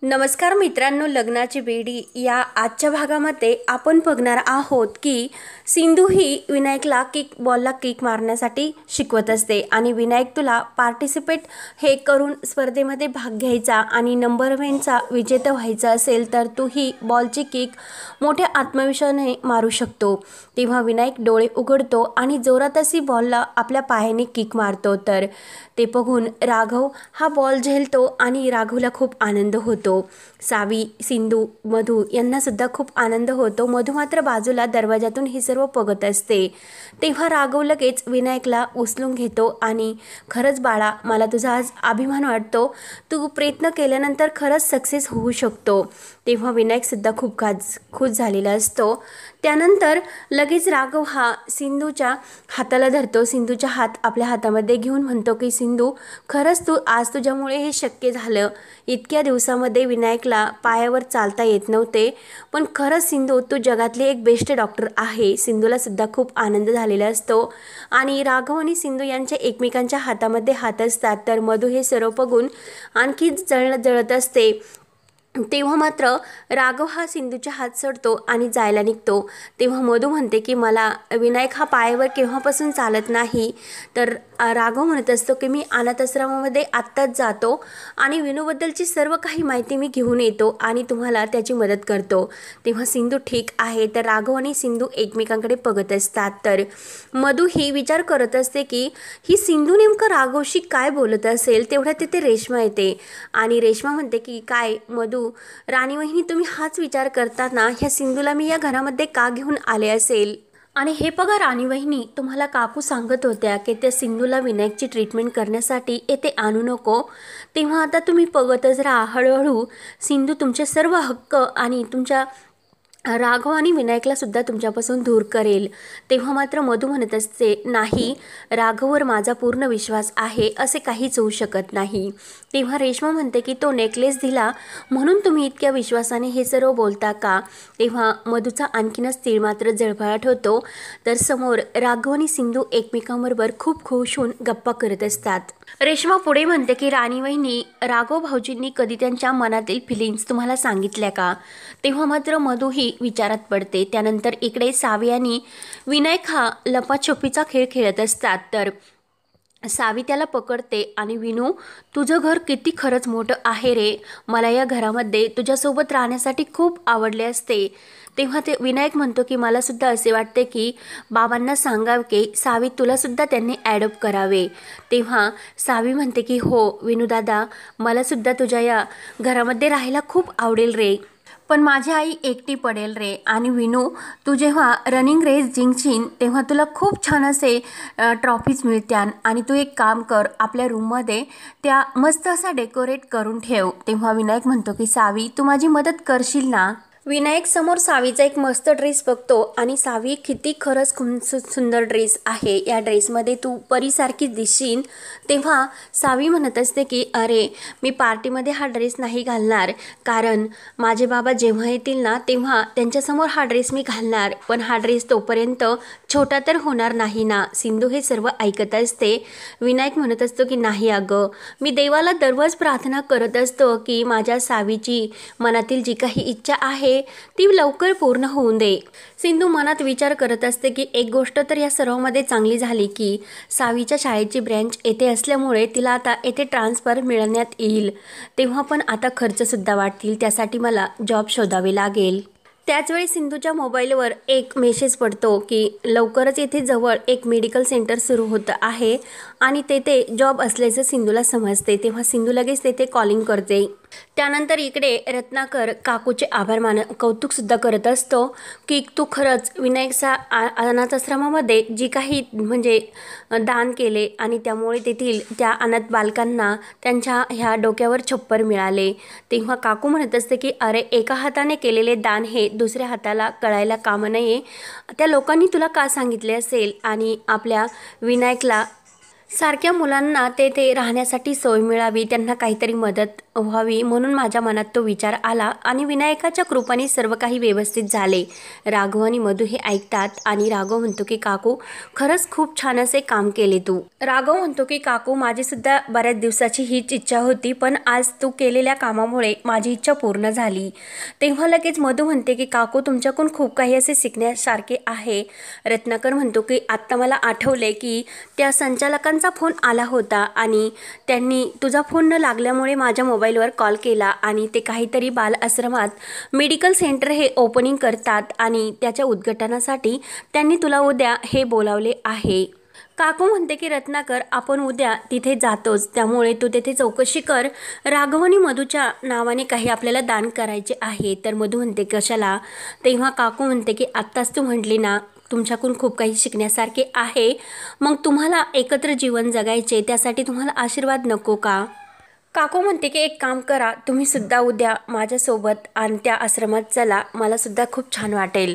नमस्कार मित्रांनो, लग्नाची बेडी या आजच्या भागामध्ये आपण बघणार आहोत की सिंधू ही विनायकला बॉलला किक मारण्यासाठी शिकवत असते आणि विनायक तुला पार्टिसिपेट हे करून स्पर्धेमध्ये भाग घ्यायचा आणि नंबर 1चा विजेता व्हायचा असेल तर तू ही बॉलची किक मोठ्या आत्मविश्वासाने मारू शकतो। तेव्हा विनायक डोळे उघडतो आणि जोरात अशी बॉलला आपल्या पायाने किक मारतो। तर ते बघून राघव हा बॉल झेलतो आणि राघवला खूप आनंद होतो। सावी, सिंधू, मधू यांना सुद्धा खूप आनंद होतो। मधू मात्र बाजूला दरवाजातून हे सर्व बघत असते। तेव्हा राघव लगेच विनायकला उचलून घेतो आणि खरंच बाळा, मला तुझा आज अभिमान वाटतो, तू प्रयत्न केल्यानंतर खरंच सक्सेस होऊ शकतो। तेव्हा विनायक सुद्धा खूप खुश झालेला असतो। त्यानंतर लगेच राघव हा सिंधूच्या हाताला धरतो। सिंधूचा हात आपल्या हातामध्ये घेऊन म्हणतो की सिंधू, खरंच तू आज तुझ्यामुळे हे शक्य झालं। इतक्या दिवसामध्ये विनायकला पायावर चालता येत नव्हते, पण खरंच सिंधू, तू जगातली एक बेस्ट डॉक्टर आहे। सिंधूला सुद्धा खूप आनंद झालेला असतो आणि राघव आणि सिंधू यांच्या एकमेकांच्या हातामध्ये हात असतात। तर मधू हे सर्व बघून आणखी जळत असते। तेव्हा मात्र राघव हा सिंधूच्या हात सोडतो आणि जायला निघतो। तेव्हा मधू म्हणते की मला विनायक हा पायावर केव्हापासून चालत नाही। तर राघव म्हणत असतो की मी अनाथाश्रमामध्ये आत्ताच जातो आणि विनूबद्दलची सर्व काही माहिती मी घेऊन येतो आणि तुम्हाला त्याची मदत करतो। तेव्हा सिंधू ठीक आहे। तर राघव आणि सिंधू एकमेकांकडे बघत असतात। तर मधू ही विचार करत असते की ही सिंधू नेमकं राघवशी काय बोलत असेल। तेवढ्या तिथे रेश्मा येते आणि रेश्मा म्हणते की काय मधू, राणी वहिनी, तुम्ही हाच विचार करताना ह्या सिंधूला मी या घरामध्ये का घेऊन आले असेल। आणि हे बघा राणी वहिनी, तुम्हाला काकू सांगत होत्या की त्या सिंधूला विनायकची ट्रीटमेंट करण्यासाठी येथे आणू नको। तेव्हा आता तुम्ही बघतच राहा, हळूहळू सिंधू तुमचे सर्व हक्क आणि तुमच्या राघव आणि विनायकला सुद्धा तुमच्यापासून दूर करेल। तेव्हा मात्र मधू म्हणत असते, नाही, राघववर माझा पूर्ण विश्वास आहे, असे काहीच होऊ शकत नाही। तेव्हा रेश्मा म्हणते की तो नेकलेस दिला म्हणून तुम्ही इतक्या विश्वासाने हे सर्व बोलता का। तेव्हा मधूचा आणखीनच तीळ मात्र जळफळाट होतो। तर समोर राघव आणि सिंधू एकमेकांबरोबर खूप खुश होऊन गप्पा करत असतात। रेश्मा पुढे म्हणते की राणी वहिनी, राघव भाऊजींनी कधी त्यांच्या मनातील फिलिंग्स तुम्हाला सांगितल्या का। तेव्हा मात्र मधू ही विचारात पडते। त्यानंतर इकडे सावी आणि विनायक हा लपाछपीचा खेळ खेळत असतात। तर सावी त्याला पकडते आणि विनू, तुझं घर किती खरंच मोठं आहे रे, मला या घरामध्ये तुझ्यासोबत राहण्यासाठी खूप आवडले असते। तेव्हा ते विनायक म्हणतो की मला सुद्धा असे वाटते की बाबांना सांगावे की सावी तुला सुद्धा त्यांनी ॲडॉप्ट करावे। तेव्हा सावी म्हणते की हो विनूदादा, मला सुद्धा तुझ्या या घरामध्ये राहायला खूप आवडेल रे, पण माझी आई एकटी पडेल रे। आणि विनू, तू जेव्हा रनिंग रेस जिंकशील तेव्हा तुला खूप छान असे ट्रॉफीज मिळत्यान आणि तू एक काम कर, आपल्या रूममध्ये त्या मस्त असा डेकोरेट करून ठेव। तेव्हा विनायक म्हणतो की सावी, तू माझी मदत करशील ना। विनायक समोर सावीचा एक मस्त ड्रेस बघतो आणि सावी, किती खरंच खूप सुंदर ड्रेस आहे, या ड्रेसमध्ये तू परीसारखी दिसशील। तेव्हा सावी म्हणत असते की अरे, मी पार्टीमध्ये हा ड्रेस नाही घालणार, कारण माझे बाबा जेव्हा येतील ना तेव्हा त्यांच्यासमोर हा ड्रेस मी घालणार, पण हा ड्रेस तोपर्यंत छोटा तर होणार नाही ना। सिंधू हे सर्व ऐकत असते। विनायक म्हणत असतो की नाही अगं, मी देवाला दररोज प्रार्थना करत असतो की माझ्या सावीची मनातील जी काही इच्छा आहे ती लवकर पूर्ण होऊन दे। सिंधू मनात विचार करत असते की एक गोष्ट तर या सर्वांमध्ये चांगली झाली की सावीच्या शाळेची ब्रँच येथे असल्यामुळे तिला आता येथे ट्रान्सफर मिळण्यात येईल। तेव्हा पण आता खर्च सुद्धा वाढतील, त्यासाठी मला जॉब शोधावे लागेल। त्याचवेळी सिंधूच्या मोबाईलवर एक मेसेज पडतो की लवकरच येथे जवळ एक मेडिकल सेंटर सुरू होतं आहे आणि तेथे जॉब असल्याचं सिंधूला समजते। तेव्हा सिंधू लगेच तेथे कॉलिंग करते। त्यानंतर इकडे रत्नाकर काकूचे कौतुक सुद्धा करत असतो की तू खरंच विनायकच्या अनाथाश्रमामध्ये जी काही म्हणजे दान केले आणि त्यामुळे तेथील त्या अनाथ बालकांना त्यांच्या ह्या डोक्यावर छप्पर मिळाले। तेव्हा काकू म्हणत असते की अरे, एका हाताने केलेले दान हे दुसऱ्या हाताला कळायला कामा नये, त्या लोकांनी तुला का सांगितले असेल आणि आपल्या विनायकला सारख्या मुलांना तेथे राहण्यासाठी सोय मिळावी, त्यांना काहीतरी मदत व्हावी म्हणून माझ्या मनात तो विचार आला आणि विनायकाच्या कृपेने सर्व काही व्यवस्थित झाले. राघव आणि मधू हे ऐकतात आणि राघव म्हणतो की काकू खरंच खूप छान असे काम केले तू. राघव म्हणतो की काकू माझी सुद्धा बऱ्याच दिवसाची हीच इच्छा होती, पण आज तू केलेल्या कामामुळे माझी इच्छा पूर्ण झाली. तेव्हा लगेच मधू म्हणते की काकू तुमच्याकडून खूप काही असे शिकण्यासारखे आहे. रत्नाकर म्हणतो की आत्ता मला आठवले की त्या संचालकांचा फोन आला होता आणि त्यांनी तुझा फोन न लागल्यामुळे माझ्या मोबाईलवर कॉल केला आणि ते काहीतरी बाल आश्रमात मेडिकल सेंटर हे ओपनिंग करतात आणि त्याच्या उद्घाटनासाठी त्यांनी तुला उद्या हे बोलावले आहे. काकू म्हणते की रत्नाकर आपण उद्या तिथे जातोच, त्यामुळे तू तेथे चौकशी कर. राघव आणि मधूच्या नावाने काही आपल्याला दान करायचे आहे. तर मधू म्हणते कशाला. तेव्हा काकू म्हणते की आत्ताच तू म्हटली ना तुमच्याकडून खूप काही शिकण्यासारखे आहे, मग तुम्हाला एकत्र जीवन जगायचे, त्यासाठी तुम्हाला आशीर्वाद नको का. काकू म्हणते की एक काम करा, तुम्ही सुद्धा उद्या माझ्यासोबत आणि त्या आश्रमात चला, मला सुद्धा खूप छान वाटेल.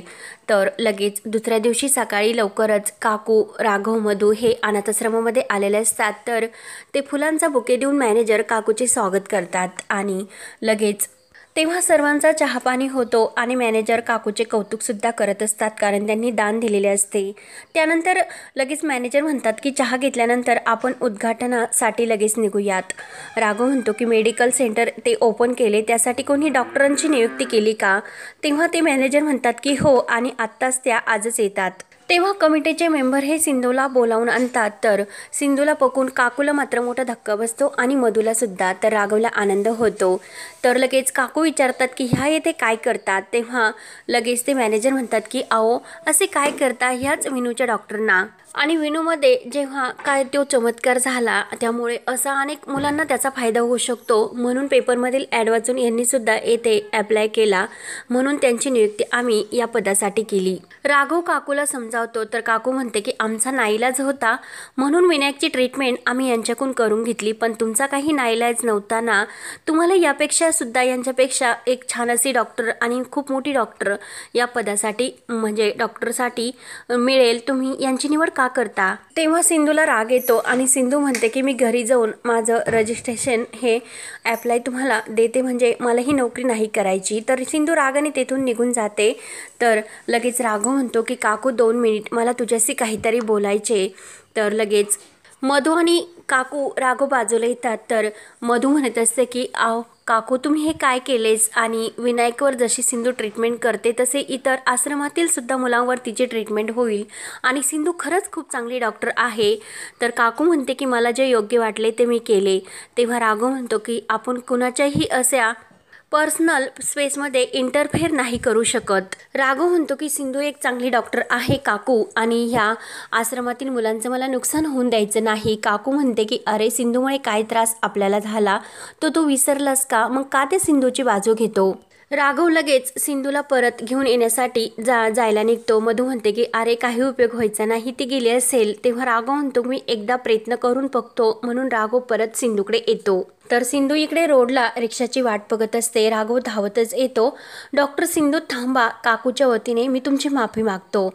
तर लगेच दुसऱ्या दिवशी सकाळी लवकरच काकू राघव मधू हे अनाथाश्रमामध्ये आलेले असतात. तर ते फुलांचा बुके देऊन मॅनेजर काकूचे स्वागत करतात आणि लगेच तेव्हा सर्वांचा चहापाणी होतो आणि मॅनेजर काकूचे कौतुकसुद्धा करत असतात, कारण त्यांनी दान दिलेले असते. त्यानंतर लगेच मॅनेजर म्हणतात की चहा घेतल्यानंतर आपण उद्घाटनासाठी लगेच निघूयात. राघव म्हणतो की मेडिकल सेंटर ते ओपन केले त्यासाठी कोणी डॉक्टरांची नियुक्ती केली का. तेव्हा ते मॅनेजर म्हणतात की हो आणि आत्ताच त्या आजच येतात. तेव्हा कमिटीचे मेंबर हे सिंधूला बोलावून आणतात. तर सिंधूला बघून काकूला मात्र मोठा धक्का बसतो आणि मधूला सुद्धा. तर राघवला आनंद होतो. तर लगेच काकू विचारतात की ह्या येथे काय करतात. तेव्हा लगेच ते मॅनेजर म्हणतात की अहो असे काय करता, ह्याच विनूच्या डॉक्टरना. आणि विनूमध्ये जेव्हा काय तो चमत्कार झाला त्यामुळे असा अनेक मुलांना त्याचा फायदा होऊ शकतो, म्हणून पेपरमधील ॲड वाचून यांनी सुद्धा येथे ॲप्लाय केला, म्हणून त्यांची नियुक्ती आम्ही या पदासाठी केली. राघव काकूला समजावतो. तर काकू म्हणते की आमचा नाईलाज होता म्हणून विनायकची ट्रीटमेंट आम्ही यांच्याकडून करून घेतली, पण तुमचा काही नाईलाज नव्हता ना. तुम्हाला यापेक्षा सुद्धा यांच्यापेक्षा एक छान अशी डॉक्टर आणि खूप मोठी डॉक्टर या पदासाठी म्हणजे डॉक्टरसाठी मिळेल, तुम्ही यांची निवड का करता. तेव्हा सिंधूला राग येतो आणि सिंधू म्हणते की मी घरी जाऊन माझं रजिस्ट्रेशन हे ॲप्लाय तुम्हाला देते, म्हणजे मला ही नोकरी नाही करायची. तर सिंधू रागाने तेथून निघून जाते. तर लगेच राघव म्हणतो की काकू 2 मिनिट मला तुझ्याशी काहीतरी बोलायचे. तर लगेच मधू आणि काकू राघव बाजूला येतात. तर मधू म्हणत असते की आव काकू तुम्ही हे काय केलेस, आणि विनायकवर जशी सिंधू ट्रीटमेंट करते तसे इतर आश्रमातील सुद्धा मुलांवर तिची ट्रीटमेंट होईल आणि सिंधू खरंच खूप चांगली डॉक्टर आहे. तर काकू म्हणते की मला जे योग्य वाटले ते मी केले. तेव्हा राघव म्हणतो की आपण कुणाच्याही अशा पर्सनल स्पेसमध्ये इंटरफेअर नाही करू शकत. राघव म्हणतो की सिंधू एक चांगली डॉक्टर आहे काकू, आणि ह्या आश्रमातील मुलांचं मला नुकसान होऊन द्यायचं नाही. काकू म्हणते की अरे सिंधूमुळे काय त्रास आपल्याला झाला तो तू विसरलास का, मग का ते सिंधूची बाजू घेतो. राघव लगेच सिंधूला परत घेऊन येण्यासाठी जायला निघतो. मधू म्हणते की अरे काही उपयोग व्हायचा नाही, ती गेली असेल. तेव्हा राघव म्हणतो मी एकदा प्रयत्न करून बघतो, म्हणून राघव परत सिंधूकडे येतो. तर सिंधू इकडे रोडला रिक्षाची वाट बघत असते. राघव धावतच येतो. डॉक्टर सिंधू थांबा, काकूच्या वतीने मी तुमची माफी मागतो.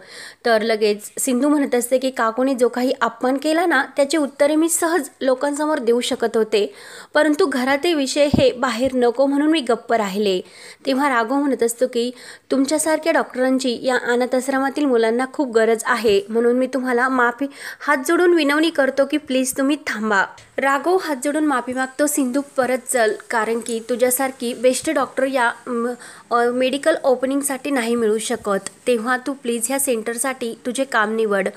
तर लगेच सिंधू म्हणत असते की काकूने जो काही अपमान केला ना त्याची उत्तरे मी सहज लोकांसमोर देऊ शकत होते, परंतु घरातील विषय हे बाहेर नको म्हणून मी गप्प राहिले. तेव्हा राघव म्हणत असतो की तुमच्यासारख्या डॉक्टरांची या अनाथाश्रमातील मुलांना खूप गरज आहे, म्हणून मी तुम्हाला माफी हात जोडून विनवणी करतो की प्लीज तुम्ही थांबा. राघव हात जोडून माफी मागतो. सिंधू परत चल, कारण की तुझ्यासारखी बेस्ट डॉक्टर या मेडिकल ओपनिंगसाठी नाही मिळू शकत. तेव्हा तू प्लीज ह्या सेंटरसाठी तुझे काम निवड.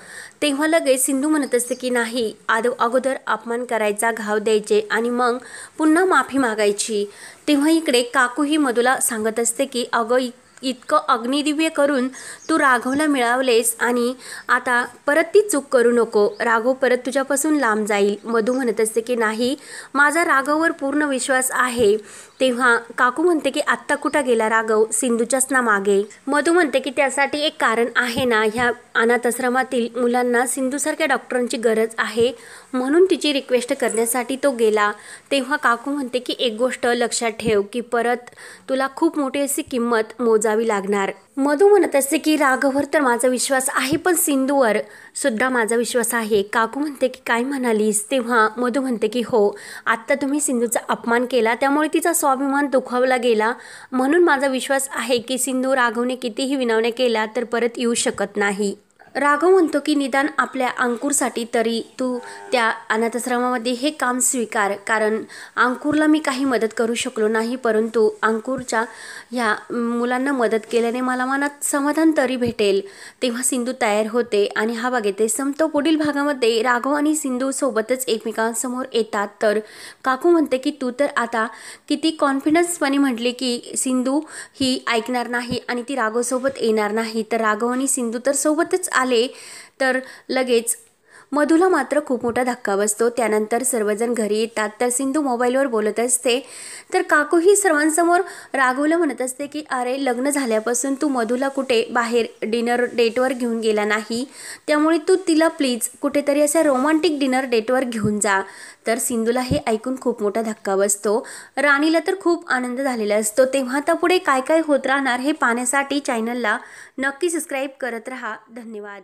तेव्हा लगेच सिंधू म्हणत असते की नाही, अगोदर अपमान करायचा, घाव द्यायचे आणि मग पुन्हा माफी मागायची. तेव्हा इकडे काकू ही मधूला सांगत असते की अगं इतकं अग्निदिव्य करून तू राघवला मिळवलेस आणि आता परत ती चूक करू नको, राघव परत तुझ्यापासून लांब जाईल. मधू म्हणत असते की नाही, माझा राघववर पूर्ण विश्वास आहे. तेव्हा काकू म्हणते की आत्ता कुठं गेला राघव, सिंधूच्याच ना मागे. मधू म्हणते की त्यासाठी एक कारण आहे ना, ह्या अनाथाश्रमातील मुलांना सिंधूसारख्या डॉक्टरांची गरज आहे, म्हणून तिची रिक्वेस्ट करण्यासाठी तो गेला. तेव्हा काकू म्हणते की एक गोष्ट लक्षात ठेव की परत तुला खूप मोठी अशी किंमत मोजावी लागणार. मधू म्हणत असते की राघववर तर माझा विश्वास आहे, पण सिंधूवर सुद्धा माझा विश्वास आहे. काकू म्हणते की काय म्हणालीस? तेव्हा मधू म्हणते की हो, आत्ता तुम्ही सिंधूचा अपमान केला, त्यामुळे तिचा स्वाभिमान दुखावला गेला. म्हणून माझा विश्वास आहे की सिंधू राघवने कितीही विनवण्या केल्या तर परत येऊ शकत नाही. राघव म्हणतो की निदान आपल्या अंकुरसाठी तरी तू त्या अनाथाश्रमामध्ये हे काम स्वीकार, कारण अंकुरला मी काही मदत करू शकलो नाही, परंतु अंकुरच्या ह्या मुलांना मदत केल्याने मला मनात समाधान तरी भेटेल. तेव्हा सिंधू तयार होते आणि हा भाग येते संपतो. पुढील भागामध्ये राघव आणि सिंधू सोबतच एकमेकांसमोर येतात. तर काकू म्हणते की तू तर आता किती कॉन्फिडन्सपणे म्हटली की सिंधू ही ऐकणार नाही आणि ती राघवसोबत येणार नाही. तर राघव आणि सिंधू तर सोबतच आले. तर लगेच मधूला मात्र खूप मोठा धक्का बसतो. त्यानंतर सर्वजण घरी येतात. तर सिंधू मोबाईलवर बोलत असते. तर काकू ही सर्वांसमोर राघवला म्हणत असते की अरे, लग्न झाल्यापासून तू मधूला कुठे बाहेर डिनर डेटवर घेऊन गेला नाही, त्यामुळे तू तिला प्लीज कुठेतरी अशा रोमॅन्टिक डिनर डेटवर घेऊन जा. तर सिंधूला हे ऐकून खूप मोठा धक्का बसतो. राणीला तर खूप आनंद झालेला असतो. तेव्हा आता पुढे काय काय होत राहणार हे पाहण्यासाठी चॅनलला नक्की सबस्क्राईब करत राहा. धन्यवाद.